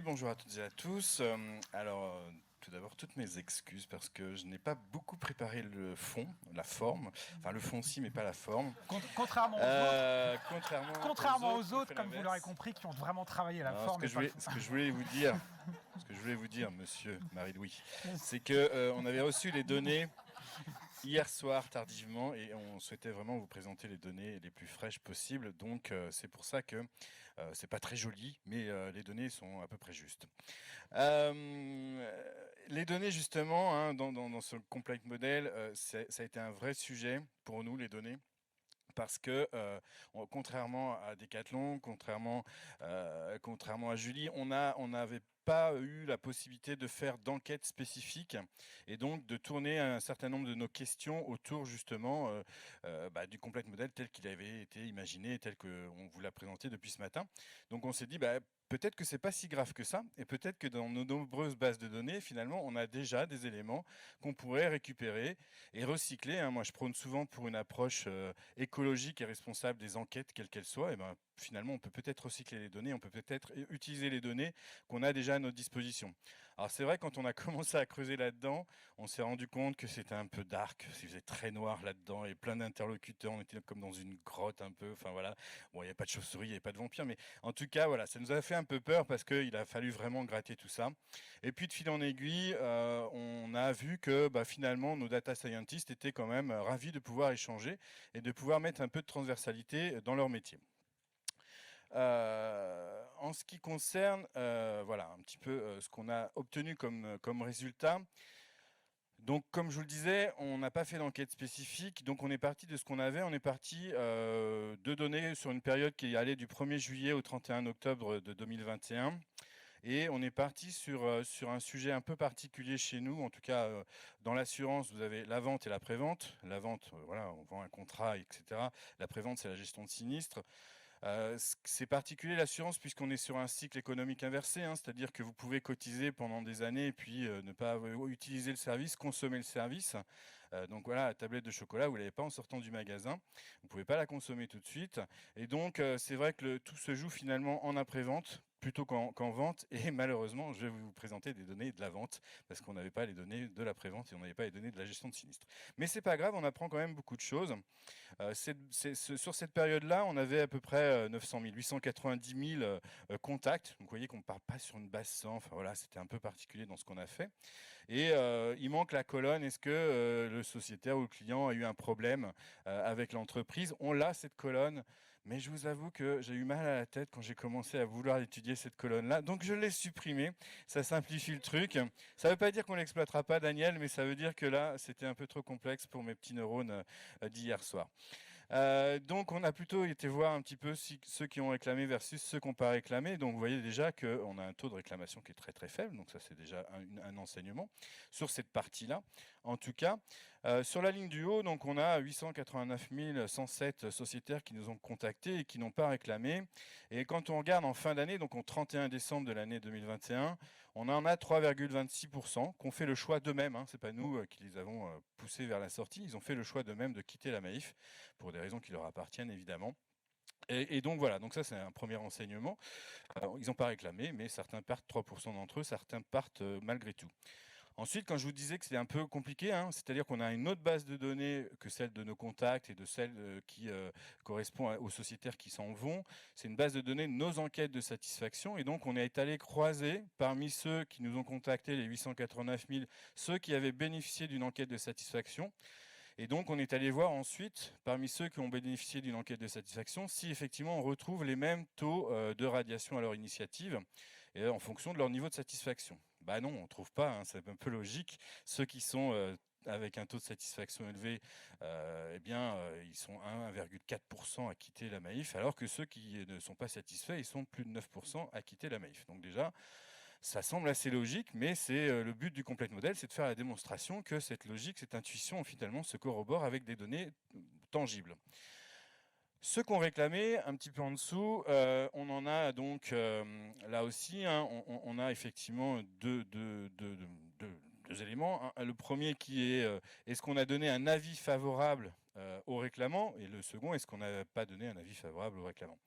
bonjour à toutes et à tous. Tout d'abord, toutes mes excuses parce que je n'ai pas beaucoup préparé le fond, la forme. Enfin, le fond si, mais pas la forme. Contrairement aux autres, Contrairement aux qui ont autres, fait comme vous l'aurez l'inverse. compris, qui ont vraiment travaillé la Non, forme et pas le fond. ce que je voulais vous dire, monsieur Marie-Louis, c'est que on avait reçu les données hier soir tardivement et on souhaitait vraiment vous présenter les données les plus fraîches possibles. Donc c'est pour ça que c'est pas très joli, mais les données sont à peu près justes. Les données justement dans ce complete model, ça a été un vrai sujet pour nous les données. Parce que contrairement à Decathlon, contrairement à Julie, on n'avait pas eu la possibilité de faire d'enquêtes spécifiques et donc de tourner un certain nombre de nos questions autour justement du complete model tel qu'il avait été imaginé, tel qu'on vous l'a présenté depuis ce matin. Donc on s'est dit peut-être que c'est pas si grave que ça, et peut-être que dans nos nombreuses bases de données, finalement, on a déjà des éléments qu'on pourrait récupérer et recycler. Moi, je prône souvent pour une approche écologique et responsable des enquêtes, quelles qu'elles soient. Et finalement, on peut peut-être recycler les données, on peut peut-être utiliser les données qu'on a déjà à notre disposition. Alors c'est vrai, quand on a commencé à creuser là-dedans, on s'est rendu compte que c'était un peu dark, il faisait très noir là-dedans, et plein d'interlocuteurs, on était comme dans une grotte un peu, enfin voilà. Bon, il n'y avait pas de chauve-souris, il n'y avait pas de vampires, mais en tout cas, voilà, ça nous a fait un peu peur parce qu'il a fallu vraiment gratter tout ça. Et puis de fil en aiguille, on a vu que finalement, nos data scientists étaient quand même ravis de pouvoir échanger et de pouvoir mettre un peu de transversalité dans leur métier. En ce qui concerne, voilà, un petit peu ce qu'on a obtenu comme résultat. Donc, comme je vous le disais, on n'a pas fait d'enquête spécifique, donc on est parti de ce qu'on avait. On est parti de données sur une période qui allait du 1er juillet au 31 octobre de 2021. Et on est parti sur un sujet un peu particulier chez nous, en tout cas dans l'assurance, vous avez la vente et la prévente. La vente, voilà, on vend un contrat, etc. La prévente, c'est la gestion de sinistres. C'est particulier l'assurance puisqu'on est sur un cycle économique inversé, c'est-à-dire que vous pouvez cotiser pendant des années et puis ne pas utiliser le service, consommer le service. Donc voilà, la tablette de chocolat, vous l'avez pas en sortant du magasin, vous pouvez pas la consommer tout de suite. Et donc c'est vrai que tout se joue finalement en après-vente plutôt qu'en vente. Et malheureusement, je vais vous présenter des données de la vente parce qu'on n'avait pas les données de la prévente et on n'avait pas les données de la gestion de sinistres. Mais c'est pas grave, on apprend quand même beaucoup de choses. Sur cette période-là, on avait à peu près 900 000, 890 000 contacts. Donc vous voyez qu'on ne part pas sur une base 100. Enfin voilà, c'était un peu particulier dans ce qu'on a fait. Et il manque la colonne. Est-ce que le sociétaire ou le client a eu un problème avec l'entreprise? On l'a, cette colonne. Mais je vous avoue que j'ai eu mal à la tête quand j'ai commencé à vouloir étudier cette colonne-là. Donc je l'ai supprimée. Ça simplifie le truc. Ça ne veut pas dire qu'on l'exploitera pas, Daniel, mais ça veut dire que là, c'était un peu trop complexe pour mes petits neurones d'hier soir. Donc on a plutôt été voir un petit peu ceux qui ont réclamé versus ceux qui n'ont pas réclamé. Donc vous voyez déjà qu'on a un taux de réclamation qui est très très faible. Donc ça c'est déjà un enseignement sur cette partie-là. En tout cas, sur la ligne du haut, donc on a 889 107 sociétaires qui nous ont contactés et qui n'ont pas réclamé. Et quand on regarde en fin d'année, donc au 31 décembre de l'année 2021, on en a 3,26% qui ont fait le choix d'eux-mêmes. C'est pas nous qui les avons poussés vers la sortie. Ils ont fait le choix d'eux-mêmes de quitter la Maïf pour des raisons qui leur appartiennent évidemment. Et donc voilà, donc ça c'est un premier enseignement. Ils n'ont pas réclamé, mais certains partent, 3% d'entre eux, certains partent malgré tout. Ensuite, quand je vous disais que c'était un peu compliqué, c'est-à-dire qu'on a une autre base de données que celle de nos contacts et de celle qui correspond aux sociétaires qui s'en vont, c'est une base de données de nos enquêtes de satisfaction. Et donc, on est allé croiser parmi ceux qui nous ont contactés, les 889 000, ceux qui avaient bénéficié d'une enquête de satisfaction. Et donc, on est allé voir ensuite, parmi ceux qui ont bénéficié d'une enquête de satisfaction, si effectivement on retrouve les mêmes taux de radiation à leur initiative, et en fonction de leur niveau de satisfaction. Non, on ne trouve pas, c'est un peu logique. Ceux qui sont avec un taux de satisfaction élevé, ils sont 1,4% à quitter la Maïf, alors que ceux qui ne sont pas satisfaits, ils sont plus de 9% à quitter la Maïf. Donc déjà, ça semble assez logique, mais c'est le but du complete model, c'est de faire la démonstration que cette logique, cette intuition, finalement, se corrobore avec des données tangibles. Ceux qui ont réclamé, un petit peu en dessous, on en a donc là aussi, on a effectivement deux éléments. Le premier qui est, est-ce qu'on a donné un avis favorable aux réclamants? Et le second, est-ce qu'on n'a pas donné un avis favorable aux réclamants?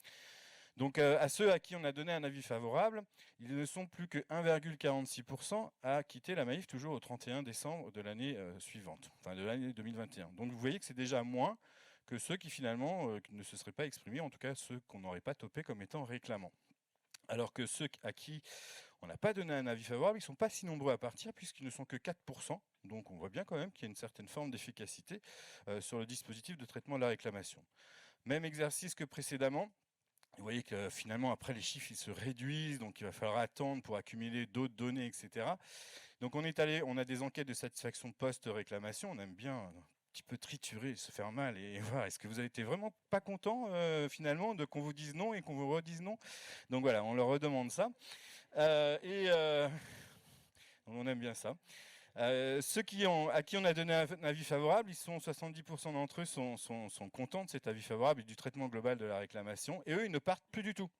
Donc à ceux à qui on a donné un avis favorable, ils ne sont plus que 1,46% à quitter la Maïf toujours au 31 décembre de l'année suivante, enfin de l'année 2021. Donc vous voyez que c'est déjà moins que ceux qui finalement ne se seraient pas exprimés, en tout cas ceux qu'on n'aurait pas topé comme étant réclamants. Alors que ceux à qui on n'a pas donné un avis favorable, ils ne sont pas si nombreux à partir puisqu'ils ne sont que 4%. Donc on voit bien quand même qu'il y a une certaine forme d'efficacité sur le dispositif de traitement de la réclamation. Même exercice que précédemment. Vous voyez que finalement, après, les chiffres ils se réduisent, donc il va falloir attendre pour accumuler d'autres données, etc. Donc on a des enquêtes de satisfaction post-réclamation. On aime bien un petit peu triturer, se faire mal et voir. Est-ce que vous avez été vraiment pas content finalement de qu'on vous dise non et qu'on vous redise non? Donc voilà, on leur redemande ça. On aime bien ça. Ceux à qui on a donné un avis favorable, 70% d'entre eux sont contents de cet avis favorable et du traitement global de la réclamation. Et eux, ils ne partent plus du tout.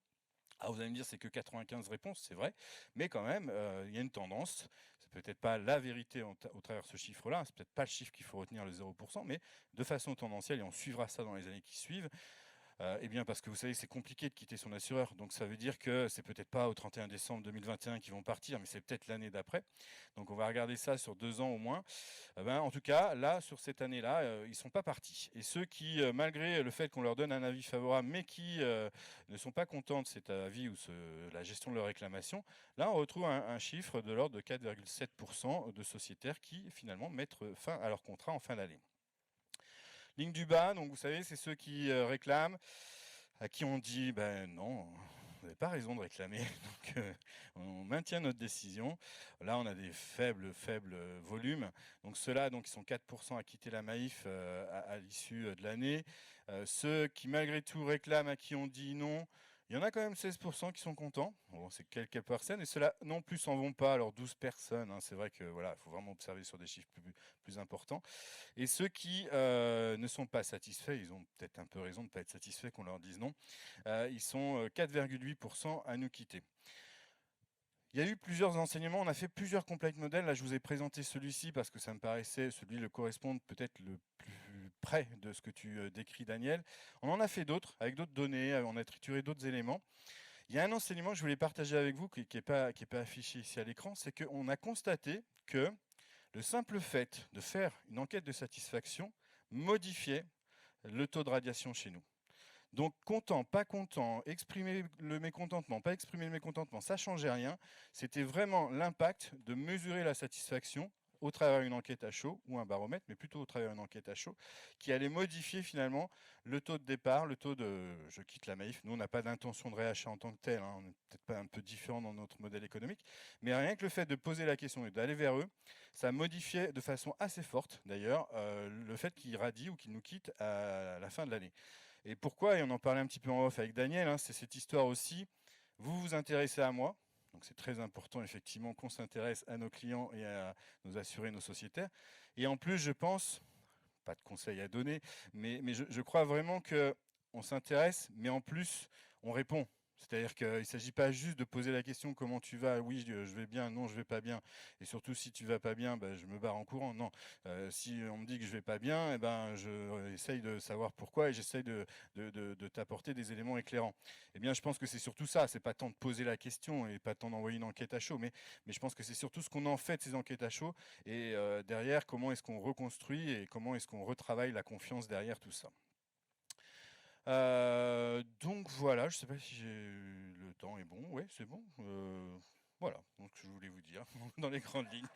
Alors vous allez me dire, c'est que 95 réponses, c'est vrai, mais quand même, il y a une tendance. C'est peut-être pas la vérité au travers de ce chiffre-là, c'est peut-être pas le chiffre qu'il faut retenir, le 0%, mais de façon tendancielle, et on suivra ça dans les années qui suivent. Eh bien parce que vous savez, c'est compliqué de quitter son assureur, donc ça veut dire que c'est peut-être pas au 31 décembre 2021 qu'ils vont partir, mais c'est peut-être l'année d'après. Donc on va regarder ça sur 2 ans au moins. En tout cas, là, sur cette année-là, ils ne sont pas partis. Et ceux qui, malgré le fait qu'on leur donne un avis favorable, mais qui ne sont pas contents de cet avis ou la gestion de leur réclamation, là, on retrouve un chiffre de l'ordre de 4,7% de sociétaires qui, finalement, mettent fin à leur contrat en fin d'année. Ligne du bas, donc vous savez, c'est ceux qui réclament, à qui on dit non, vous n'avez pas raison de réclamer, donc on maintient notre décision. Là, on a des faibles volumes. Donc ceux-là, ils sont 4% à quitter la Maïf à l'issue de l'année. Ceux qui malgré tout réclament, à qui on dit non, il y en a quand même 16% qui sont contents. Bon, c'est quelques personnes. Et ceux-là non plus s'en vont pas. Alors 12 personnes, c'est vrai que voilà, il faut vraiment observer sur des chiffres plus importants. Et ceux qui ne sont pas satisfaits, ils ont peut-être un peu raison de ne pas être satisfaits qu'on leur dise non, ils sont 4,8% à nous quitter. Il y a eu plusieurs enseignements, on a fait plusieurs complete modèles. Là, je vous ai présenté celui-ci parce que ça me paraissait le correspondre peut-être le plus près de ce que tu décris, Daniel. On en a fait d'autres, avec d'autres données, on a trituré d'autres éléments. Il y a un enseignement que je voulais partager avec vous qui n'est pas affiché ici à l'écran, c'est qu'on a constaté que le simple fait de faire une enquête de satisfaction modifiait le taux de radiation chez nous. Donc content, pas content, exprimer le mécontentement, pas exprimer le mécontentement, ça ne changeait rien. C'était vraiment l'impact de mesurer la satisfaction au travers d'une enquête à chaud ou un baromètre, mais plutôt au travers d'une enquête à chaud, qui allait modifier finalement le taux de départ, le taux de « je quitte la Maïf ». Nous, on n'a pas d'intention de réachat en tant que tel, on n'est peut-être pas un peu différent dans notre modèle économique, mais rien que le fait de poser la question et d'aller vers eux, ça modifiait de façon assez forte d'ailleurs le fait qu'ils radient ou qu'ils nous quittent à la fin de l'année. Et pourquoi, et on en parlait un petit peu en off avec Daniel, c'est cette histoire aussi, vous vous intéressez à moi, donc c'est très important effectivement qu'on s'intéresse à nos clients et à nos assurés, nos sociétaires. Et en plus, je pense, pas de conseils à donner, mais je crois vraiment qu'on s'intéresse, mais en plus, on répond. C'est-à-dire qu'il ne s'agit pas juste de poser la question « comment tu vas ?» Oui, je vais bien, non, je vais pas bien. Et surtout, si tu vas pas bien, je me barre en courant. Non, si on me dit que je vais pas bien, je essaye de savoir pourquoi et j'essaye de t'apporter des éléments éclairants. Eh bien, je pense que c'est surtout ça. C'est pas tant de poser la question et pas tant d'envoyer une enquête à chaud, mais je pense que c'est surtout ce qu'on en fait de ces enquêtes à chaud et derrière, comment est-ce qu'on reconstruit et comment est-ce qu'on retravaille la confiance derrière tout ça. Donc voilà, je ne sais pas si le temps est bon. Ouais, c'est bon. Voilà, donc je voulais vous dire dans les grandes lignes.